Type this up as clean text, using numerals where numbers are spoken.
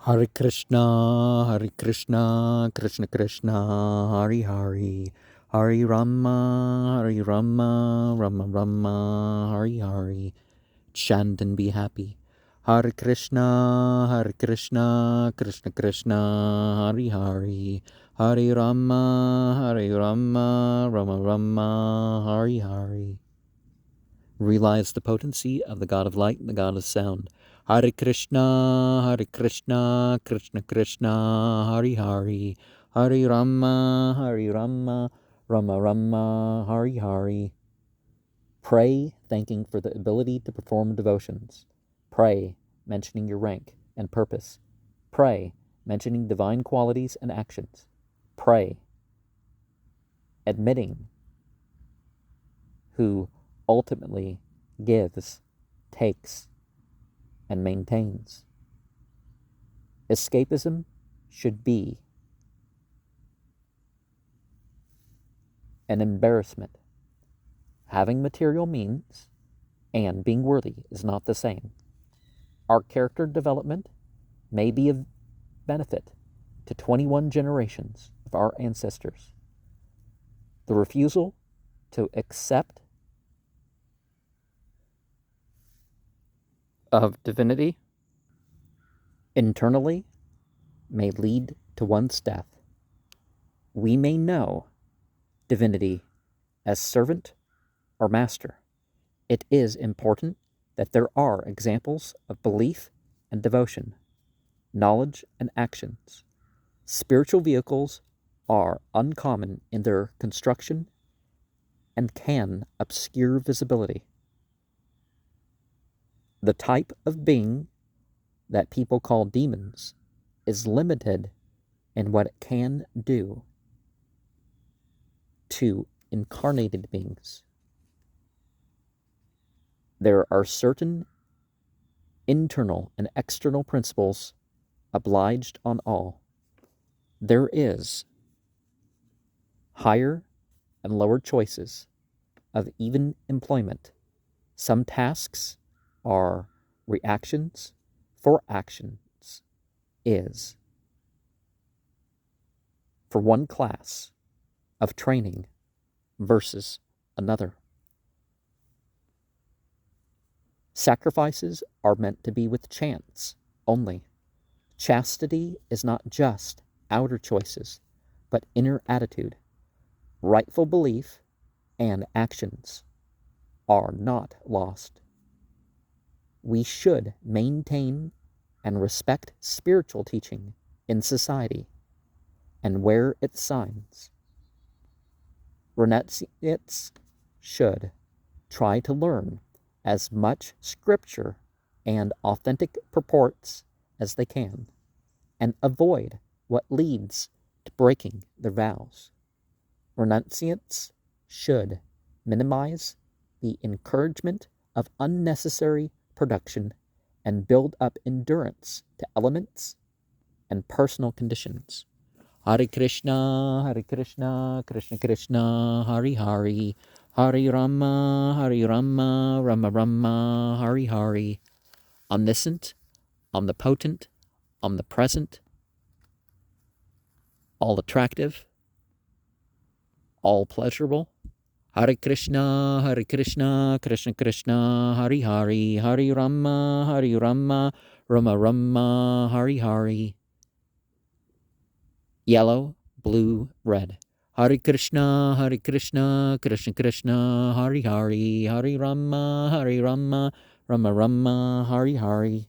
Hare Krishna, Krishna Krishna, Hari Hari, Hari Rama, Rama Rama, Hari Hari. Chant and be happy. Hare Krishna, Krishna Krishna, Hari Hari, Hari Rama, Rama Rama, Hari Hari. Realize the potency of the God of light and the God of sound. Hare Krishna, Krishna Krishna, Hari Hari, Hari Rama, Rama Rama, Hari Hari. Pray, thanking for the ability to perform devotions. Pray, mentioning your rank and purpose. Pray, mentioning divine qualities and actions. Pray, admitting who ultimately gives, takes, and maintains. Escapism should be an embarrassment. Having material means and being worthy is not the same. Our character development may be of benefit to 21 generations of our ancestors. The refusal to accept of divinity internally may lead to one's death. We may know divinity as servant or master. It is important that there are examples of belief and devotion, knowledge and actions. Spiritual vehicles are uncommon in their construction and can obscure visibility. The type of being that people call demons is limited in what it can do to incarnated beings. There are certain internal and external principles obliged on all. There is higher and lower choices of even employment. Some tasks are reactions for actions is for one class of training versus another. Sacrifices are meant to be with chance only. Chastity is not just outer choices, but inner attitude. Rightful belief and actions are not lost. We should maintain and respect spiritual teaching in society and wear its signs. Renunciates should try to learn as much scripture and authentic purports as they can, and avoid what leads to breaking their vows. Renunciates should minimize the encouragement of unnecessary production and build up endurance to elements and personal conditions. Hare Krishna, Krishna Krishna, Hari Hari, Hari Rama, Rama Rama, Hari Hari. Omniscient, omnipotent, omnipresent, all attractive, all pleasurable. Hare Krishna, Krishna Krishna, Hari Hari, Hari Rama, Rama Rama, Hari Hari. Yellow, blue, red. Hare Krishna, Krishna Krishna, Hari Hari, Hari Rama, Rama Rama, Hari Hari.